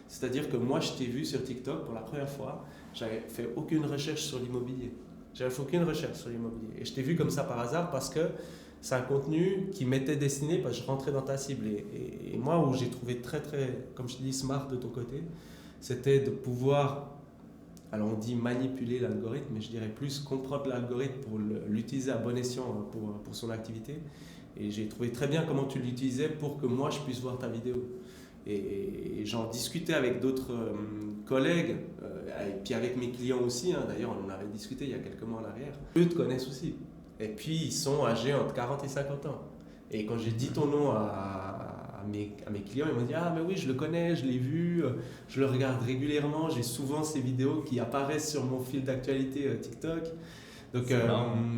C'est-à-dire que moi, je t'ai vu sur TikTok pour la première fois, j'avais fait aucune recherche sur l'immobilier. J'avais fait aucune recherche sur l'immobilier. Et je t'ai vu comme ça par hasard parce que c'est un contenu qui m'était destiné, parce que je rentrais dans ta cible. Et moi, où j'ai trouvé très, très, comme je te dis, smart de ton côté, c'était de pouvoir, alors on dit manipuler l'algorithme, mais je dirais plus comprendre l'algorithme pour l'utiliser à bon escient pour son activité. Et j'ai trouvé très bien comment tu l'utilisais pour que moi, je puisse voir ta vidéo. Et j'en discutais avec d'autres collègues, et puis avec mes clients aussi, hein. D'ailleurs on en avait discuté il y a quelques mois en arrière. Eux te connaissent aussi. Et puis ils sont âgés entre 40 et 50 ans. Et quand j'ai dit ton nom à mes clients, ils m'ont dit: ah mais oui, je le connais, je l'ai vu, je le regarde régulièrement, j'ai souvent ces vidéos qui apparaissent sur mon fil d'actualité TikTok. Donc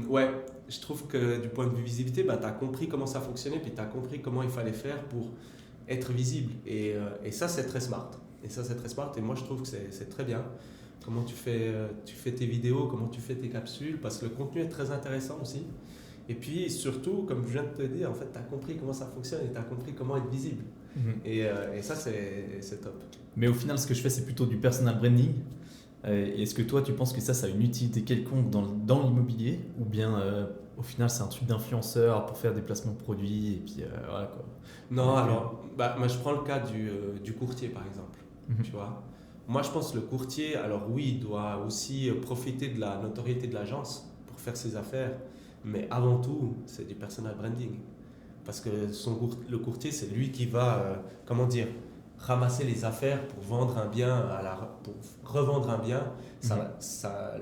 ouais, je trouve que du point de vue visibilité, tu as compris comment ça fonctionnait, puis tu as compris comment il fallait faire pour être visible. Et ça, c'est très smart. Et moi, je trouve que c'est très bien. Comment tu fais tes vidéos, comment tu fais tes capsules, parce que le contenu est très intéressant aussi. Et puis, surtout, comme je viens de te dire, en fait, tu as compris comment ça fonctionne et tu as compris comment être visible. Et ça, c'est top. Mais au final, ce que je fais, c'est plutôt du personal branding. Est-ce que toi, tu penses que ça a une utilité quelconque dans l'immobilier, ou bien au final, c'est un truc d'influenceur pour faire des placements de produits et puis voilà quoi. Non, alors, moi, je prends le cas du courtier, par exemple. Tu vois, moi, je pense que le courtier, alors oui, il doit aussi profiter de la notoriété de l'agence pour faire ses affaires, mais avant tout, c'est du personal branding. Parce que le courtier, c'est lui qui va, comment dire, ramasser les affaires pour vendre un bien, pour revendre un bien.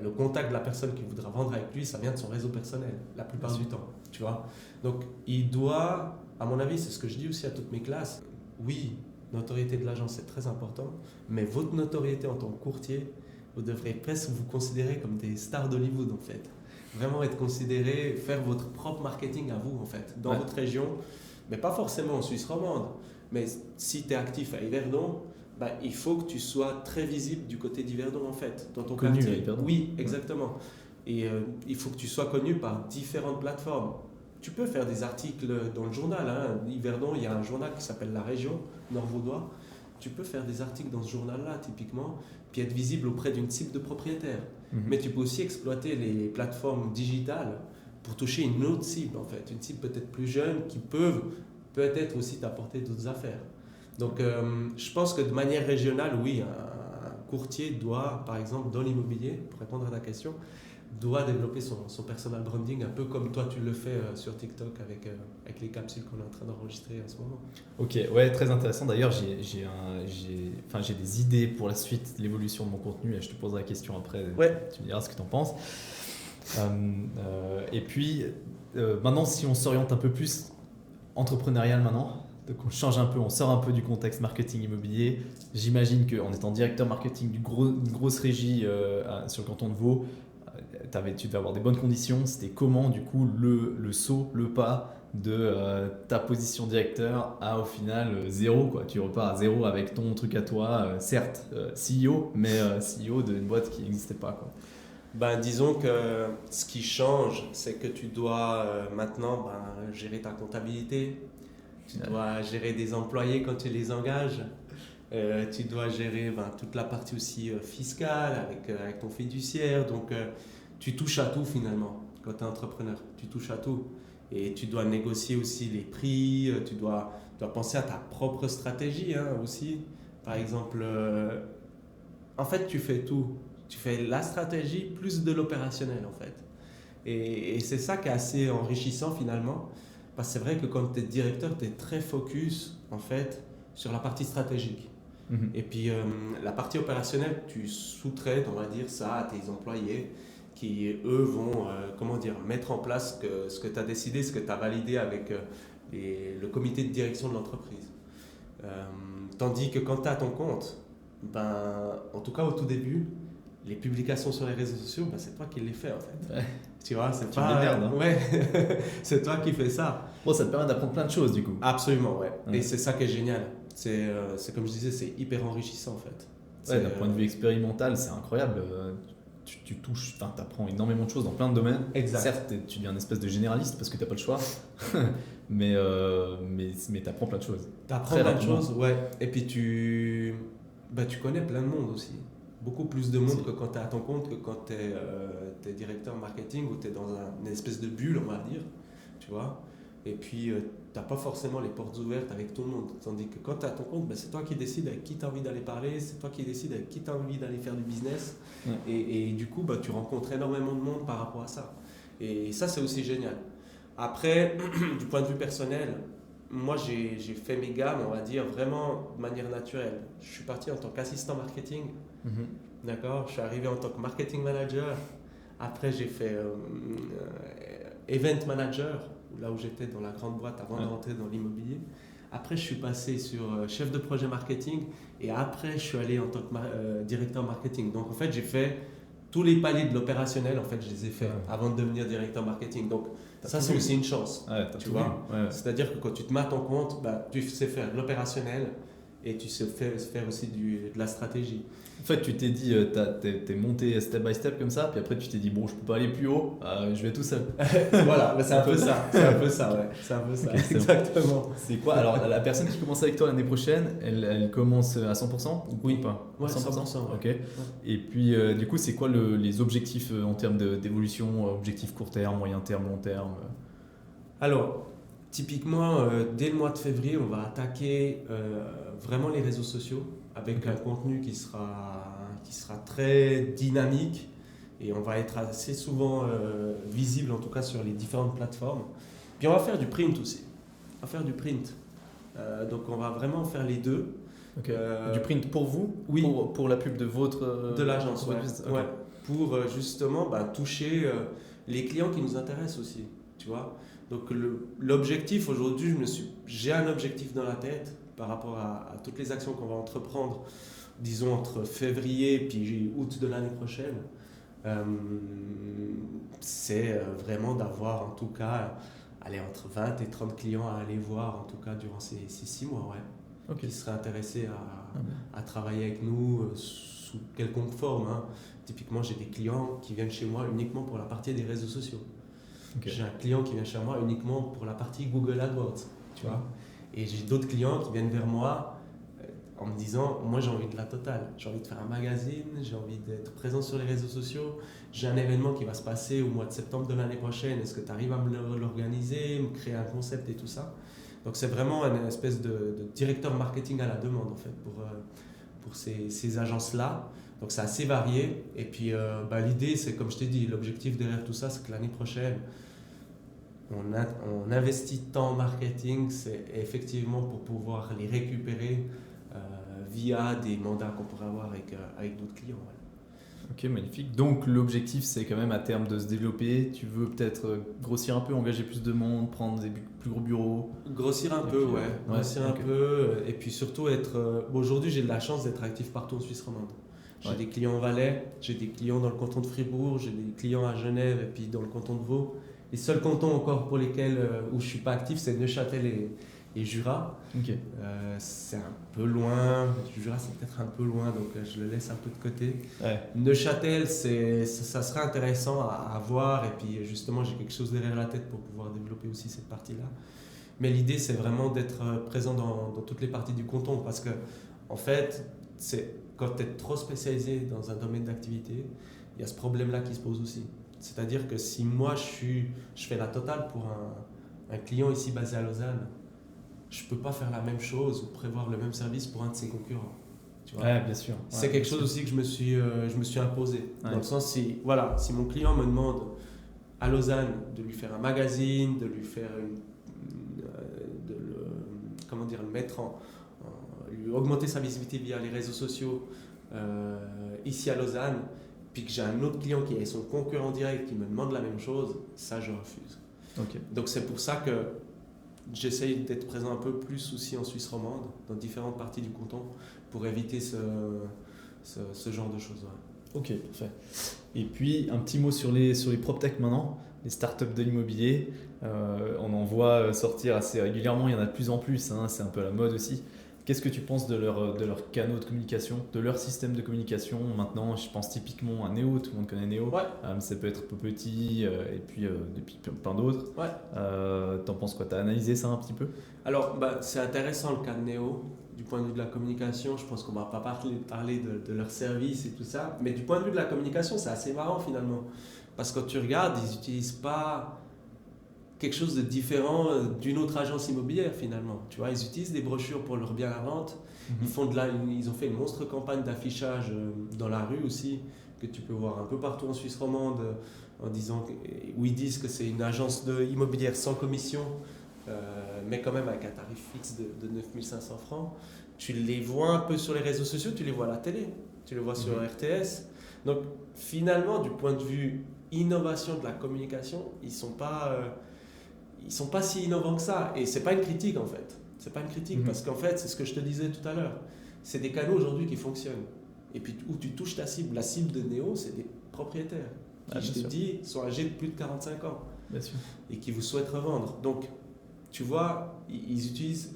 Le contact de la personne qui voudra vendre avec lui, ça vient de son réseau personnel, la plupart du temps. Tu vois, donc, il doit, à mon avis, c'est ce que je dis aussi à toutes mes classes, oui, notoriété de l'agence, c'est très important, mais votre notoriété en tant que courtier, vous devrez presque vous considérer comme des stars d'Hollywood en fait. Vraiment être considéré, faire votre propre marketing à vous en fait, dans votre région, mais pas forcément en Suisse romande. Mais si tu es actif à Yverdon, il faut que tu sois très visible du côté d'Yverdon en fait, dans ton quartier. Oui, exactement. Et il faut que tu sois connu par différentes plateformes. Tu peux faire des articles dans le journal. Yverdon, il y a un journal qui s'appelle La Région, Nord-Vaudois. Tu peux faire des articles dans ce journal-là, typiquement, puis être visible auprès d'une cible de propriétaires. Mais tu peux aussi exploiter les plateformes digitales pour toucher une autre cible, en fait. Une cible peut-être plus jeune qui peuvent peut-être aussi t'apporter d'autres affaires. Donc, je pense que de manière régionale, oui, un courtier doit, par exemple, dans l'immobilier, pour répondre à ta question, doit développer son personal branding, un peu comme toi tu le fais sur TikTok avec les capsules qu'on est en train d'enregistrer en ce moment. Ok, ouais, très intéressant. D'ailleurs, j'ai des idées pour la suite, l'évolution de mon contenu, et je te poserai la question après. Ouais. Tu me diras ce que tu en penses. Et puis, maintenant, si on s'oriente un peu plus entrepreneurial maintenant, donc on change un peu, on sort un peu du contexte marketing immobilier. J'imagine qu'en étant directeur marketing d'une grosse régie sur le canton de Vaud, tu devais avoir des bonnes conditions. C'était comment du coup le saut, le pas de ta position directeur à au final zéro quoi. Tu repars à zéro avec ton truc à toi, certes CEO, mais CEO d'une boîte qui n'existait pas quoi. Disons que ce qui change, c'est que tu dois maintenant gérer ta comptabilité, tu dois gérer des employés quand tu les engages, tu dois gérer toute la partie aussi fiscale avec ton fiduciaire. Donc tu touches à tout finalement quand tu es entrepreneur, tu touches à tout. Et tu dois négocier aussi les prix, tu dois penser à ta propre stratégie aussi. Par exemple, en fait tu fais tout. Tu fais la stratégie plus de l'opérationnel en fait. Et c'est ça qui est assez enrichissant finalement. Parce que c'est vrai que quand tu es directeur, tu es très focus en fait sur la partie stratégique. Mhm. Et puis la partie opérationnelle, tu sous-traites, on va dire, ça à tes employés qui, eux, vont mettre en place ce que tu as décidé, ce que tu as validé avec le comité de direction de l'entreprise. Tandis que quand tu as ton compte, en tout cas au tout début, les publications sur les réseaux sociaux, c'est toi qui les fais en fait. Ouais. Tu vois, c'est Tu pas. me démerdes, hein. Ouais, c'est toi qui fais ça. Bon, ça te permet d'apprendre plein de choses du coup. Absolument, ouais. Ouais. Et c'est ça qui est génial. C'est comme je disais, c'est hyper enrichissant en fait. Ouais, d'un point de vue expérimental, c'est incroyable. Tu touches, enfin, tu apprends énormément de choses dans plein de domaines. Exact. Certes, tu deviens une espèce de généraliste parce que tu n'as pas le choix, mais tu apprends plein de choses. Tu apprends Très plein de rapidement. choses, ouais. Et puis tu connais plein de monde aussi. Beaucoup plus de monde Si. que quand tu es à ton compte, que quand tu es directeur marketing ou tu es dans une espèce de bulle, on va dire. Tu vois. Et puis, tu n'as pas forcément les portes ouvertes avec tout le monde. Tandis que quand tu es à ton compte, c'est toi qui décides avec qui tu as envie d'aller parler, c'est toi qui décides avec qui tu as envie d'aller faire du business. Ouais. Et du coup, tu rencontres énormément de monde par rapport à ça. Et ça, c'est aussi génial. Après, du point de vue personnel, moi, j'ai fait mes gammes, on va dire, vraiment de manière naturelle. Je suis parti en tant qu'assistant marketing, Mhm. d'accord. Je suis arrivé en tant que marketing manager. Après, j'ai fait event manager, là où j'étais dans la grande boîte avant de rentrer dans l'immobilier. Après, je suis passé sur chef de projet marketing et après, je suis allé en tant que directeur marketing. Donc, en fait, j'ai fait tous les paliers de l'opérationnel, en fait, je les ai faits avant de devenir directeur marketing. Donc, ça, c'est aussi une chance. Ouais, t'as Tu tout vois. vu. Ouais. C'est-à-dire que quand tu te mets à ton compte, tu sais faire de l'opérationnel et tu sais faire aussi de la stratégie. En fait, tu t'es dit, t'es monté step by step comme ça, puis après tu t'es dit, bon, je peux pas aller plus haut, je vais tout seul. Voilà, c'est un peu ça. C'est un peu ça, ouais. C'est un peu ça, Ok, c'est bon. exactement. C'est quoi? Alors, la personne qui commence avec toi l'année prochaine, elle commence à 100% ou Oui. pas? Ouais, 100%, ouais. Ok. Et puis, du coup, c'est quoi les objectifs en termes d'évolution, objectifs court terme, moyen terme, long terme? Alors, typiquement, dès le mois de février, on va attaquer vraiment les réseaux sociaux avec Ok. un contenu qui sera très dynamique et on va être assez souvent visible, en tout cas sur les différentes plateformes. Puis on va faire du print aussi. On va faire du print. Donc on va vraiment faire les deux. Ok. Du print pour vous? Oui. Pour la pub de votre De l'agence, votre ouais. business? Ok. Ouais. Pour justement toucher les clients qui nous intéressent aussi, tu vois. Donc l'objectif aujourd'hui, j'ai un objectif dans la tête par rapport à toutes les actions qu'on va entreprendre, disons entre février et puis août de l'année prochaine. C'est vraiment d'avoir en tout cas entre 20 et 30 clients à aller voir en tout cas durant ces 6 mois, ouais. Ok. Qui seraient intéressés Ah, bien. à travailler avec nous sous quelconque forme, hein. Typiquement, j'ai des clients qui viennent chez moi uniquement pour la partie des réseaux sociaux. Ok. J'ai un client qui vient chez moi uniquement pour la partie Google AdWords, tu vois. Et j'ai d'autres clients qui viennent vers moi en me disant, moi j'ai envie de la totale, j'ai envie de faire un magazine, j'ai envie d'être présent sur les réseaux sociaux, j'ai un événement qui va se passer au mois de septembre de l'année prochaine, est-ce que tu arrives à me l'organiser, me créer un concept et tout ça. Donc c'est vraiment une espèce de directeur marketing à la demande en fait pour ces agences-là. Donc c'est assez varié. Et puis l'idée, c'est comme je t'ai dit, l'objectif derrière tout ça, c'est que l'année prochaine, on investit tant en marketing, c'est effectivement pour pouvoir les récupérer via des mandats qu'on pourrait avoir avec d'autres clients. Ouais. Ok, magnifique. Donc l'objectif, c'est quand même à terme de se développer. Tu veux peut-être grossir un peu, engager plus de monde, prendre des plus gros bureaux. Grossir un peu, puis, ouais. Grossir ok. un peu. Et puis surtout être... aujourd'hui, j'ai de la chance d'être actif partout en Suisse romande. J'ai des clients au Valais, j'ai des clients dans le canton de Fribourg, j'ai des clients à Genève et puis dans le canton de Vaud. Les seuls cantons encore pour lesquels où je ne suis pas actif, c'est Neuchâtel et Jura. Ok. C'est un peu loin. Jura, c'est peut-être un peu loin, donc je le laisse un peu de côté. Ouais. Neuchâtel, ça serait intéressant à voir. Et puis justement, j'ai quelque chose derrière la tête pour pouvoir développer aussi cette partie-là. Mais l'idée, c'est vraiment d'être présent dans toutes les parties du canton. Parce que, en fait, quand tu es trop spécialisé dans un domaine d'activité, il y a ce problème-là qui se pose aussi. C'est-à-dire que si moi, je fais la totale pour un client ici basé à Lausanne, je ne peux pas faire la même chose ou prévoir le même service pour un de ses concurrents. Tu vois. Ouais, bien sûr. C'est quelque chose aussi que je me suis imposé. Ouais. Dans le sens, si mon client me demande à Lausanne de lui faire un magazine, de lui faire le mettre lui augmenter sa visibilité via les réseaux sociaux ici à Lausanne, puis que j'ai un autre client qui est son concurrent direct qui me demande la même chose, ça je refuse. Ok. Donc c'est pour ça que j'essaye d'être présent un peu plus aussi en Suisse romande, dans différentes parties du canton, pour éviter ce genre de choses. Ouais. Ok, parfait. Et puis un petit mot sur les PropTech maintenant, les startups de l'immobilier. On en voit sortir assez régulièrement, il y en a de plus en plus, hein, c'est un peu la mode aussi. Qu'est-ce que tu penses de leurs canaux de communication, de leur système de communication maintenant? Je pense typiquement à Neo, tout le monde connaît Neo. Ouais. Ça peut être Petit et puis depuis plein d'autres. Ouais. T'en penses quoi? T'as analysé ça un petit peu? Alors, c'est intéressant le cas de Neo, du point de vue de la communication. Je pense qu'on ne va pas parler de leur service et tout ça, mais du point de vue de la communication, c'est assez marrant finalement. Parce que quand tu regardes, ils n'utilisent pas quelque chose de différent d'une autre agence immobilière finalement. Tu vois, ils utilisent des brochures pour leur bien à vente. Ils ont fait une monstre campagne d'affichage dans la rue aussi, que tu peux voir un peu partout en Suisse romande, où ils disent que c'est une agence immobilière sans commission, mais quand même avec un tarif fixe de 9 500 francs. Tu les vois un peu sur les réseaux sociaux, tu les vois à la télé, tu les vois sur RTS. Donc finalement, du point de vue innovation de la communication, ils sont pas si innovants que ça. Et c'est pas une critique en fait. C'est pas une critique parce qu'en fait, c'est ce que je te disais tout à l'heure. C'est des canaux aujourd'hui qui fonctionnent. Et puis où tu touches ta cible. La cible de Neo, c'est des propriétaires qui, je te dis, sont âgés de plus de 45 ans. Bien sûr. Et qui vous souhaitent revendre. Donc, tu vois, ils utilisent,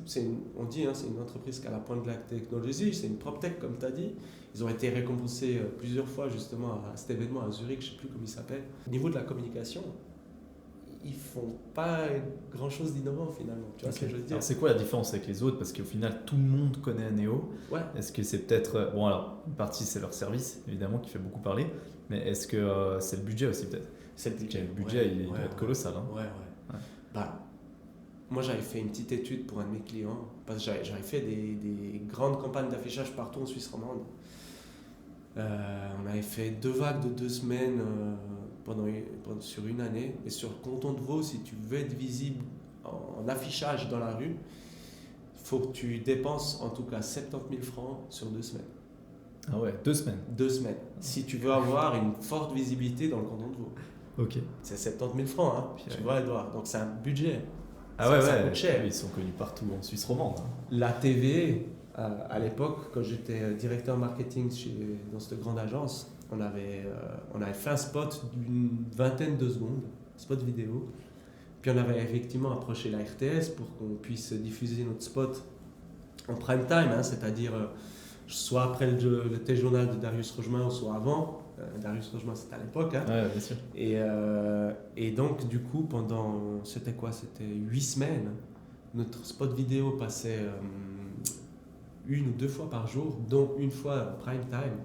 on dit, c'est une entreprise qui a la pointe de la technologie, c'est une PropTech comme tu as dit. Ils ont été récompensés plusieurs fois justement à cet événement à Zurich, je ne sais plus comment il s'appelle. Au niveau de la communication, ils font pas grand chose d'innovant finalement. Tu vois ce que je veux dire? Alors c'est quoi la différence avec les autres? Parce qu'au final, tout le monde connaît Neo. Ouais. Est-ce que c'est peut-être. Bon, alors, une partie, c'est leur service, évidemment, qui fait beaucoup parler. Mais est-ce que c'est le budget aussi, peut-être? C'est le budget. Le budget, il doit être colossal. Hein. Ouais. Bah, moi, j'avais fait une petite étude pour un de mes clients, parce que j'avais fait des grandes campagnes d'affichage partout en Suisse romande. On avait fait 2 vagues de 2 semaines sur une année. Et sur le canton de Vaud, si tu veux être visible en affichage dans la rue, il faut que tu dépenses en tout cas 70 000 francs sur 2 semaines. Ah ouais, 2 semaines. 2 semaines. Si tu veux avoir une forte visibilité dans le canton de Vaud. Ok. C'est 70 000 francs, hein, tu vois, Edouard. Donc c'est un budget. Ça coûte cher. Ils sont connus partout en Suisse romande. Hein. La TV, à l'époque, quand j'étais directeur marketing dans cette grande agence, on avait fait un spot d'une vingtaine de secondes, spot vidéo. Puis on avait effectivement approché la RTS pour qu'on puisse diffuser notre spot en prime time, hein, c'est-à-dire soit après le téléjournal de Darius Rogemin ou soit avant. Darius Rogemin, c'était à l'époque. Hein. Ouais, bien sûr. Et donc, du coup, c'était 8 semaines, notre spot vidéo passait 1 ou 2 fois par jour, dont une fois en prime time.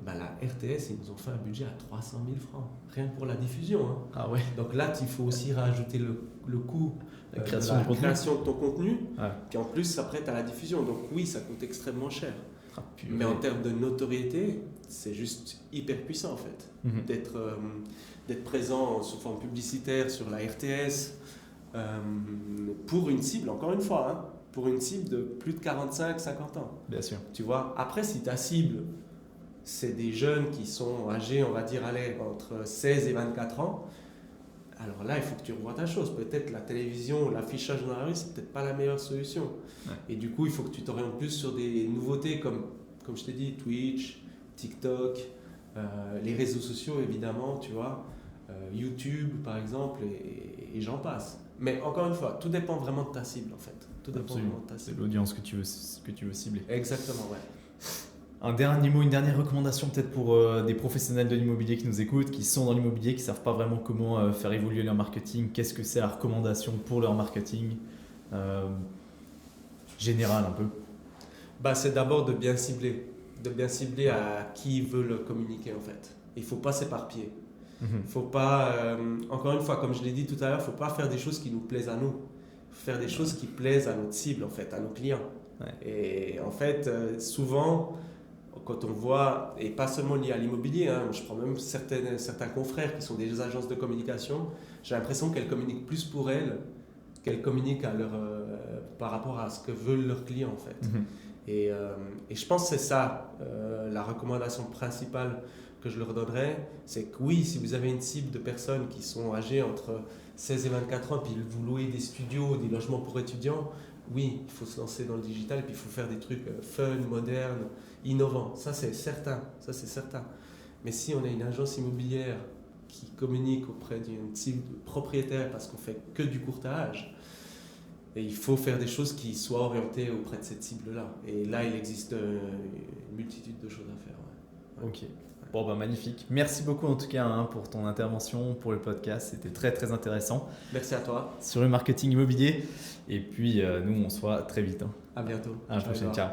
Ben, la RTS, ils nous ont fait un budget à 300 000 francs, rien que pour la diffusion. Hein. Ah ouais. Donc là, il faut aussi rajouter le coût la création, de ton contenu. Ouais. Puis en plus, ça prête à la diffusion. Donc oui, ça coûte extrêmement cher. Ah, mais en termes de notoriété, c'est juste hyper puissant en fait. D'être présent sous forme publicitaire sur la RTS pour une cible, encore une fois, hein, pour une cible de plus de 45-50 ans. Bien sûr. Tu vois, après, si ta cible, c'est des jeunes qui sont âgés, on va dire, entre 16 et 24 ans, alors là, il faut que tu revoies ta chose. Peut-être la télévision, l'affichage dans la rue, c'est peut-être pas la meilleure solution. Ouais. Et du coup, il faut que tu t'orientes plus sur des nouveautés comme je t'ai dit, Twitch, TikTok, les réseaux sociaux, évidemment, tu vois, YouTube, par exemple, et j'en passe. Mais encore une fois, tout dépend vraiment de ta cible, en fait. Tout dépend vraiment de ta cible. C'est l'audience que tu veux cibler. Exactement, ouais. Un dernier mot, une dernière recommandation peut-être pour des professionnels de l'immobilier qui nous écoutent, qui sont dans l'immobilier, qui ne savent pas vraiment comment faire évoluer leur marketing. Qu'est-ce que c'est la recommandation pour leur marketing général un peu? C'est d'abord de bien cibler à qui veut le communiquer en fait. Il ne faut pas s'éparpiller. Faut pas, encore une fois, comme je l'ai dit tout à l'heure, il ne faut pas faire des choses qui nous plaisent à nous. Il faut faire des choses qui plaisent à notre cible en fait, à nos clients. Ouais. Et en fait, souvent, quand on voit, et pas seulement lié à l'immobilier, hein, je prends même certains confrères qui sont des agences de communication, j'ai l'impression qu'elles communiquent plus pour elles qu'elles communiquent par rapport à ce que veulent leurs clients en fait. Et je pense que c'est ça, la recommandation principale que je leur donnerais, c'est que oui, si vous avez une cible de personnes qui sont âgées entre 16 et 24 ans, puis vous louez des studios, des logements pour étudiants, oui, il faut se lancer dans le digital, et puis il faut faire des trucs fun, modernes, innovants. Ça, c'est certain. Ça, c'est certain. Mais si on a une agence immobilière qui communique auprès d'une cible propriétaire parce qu'on fait que du courtage, et il faut faire des choses qui soient orientées auprès de cette cible-là. Et là, il existe une multitude de choses à faire. Ouais. Ok. Bon, bah magnifique. Merci beaucoup en tout cas hein, pour ton intervention, pour le podcast. C'était très très intéressant. Merci à toi. Sur le marketing immobilier. Et puis nous, on se voit très vite. Hein. À bientôt. À la prochaine. Ciao.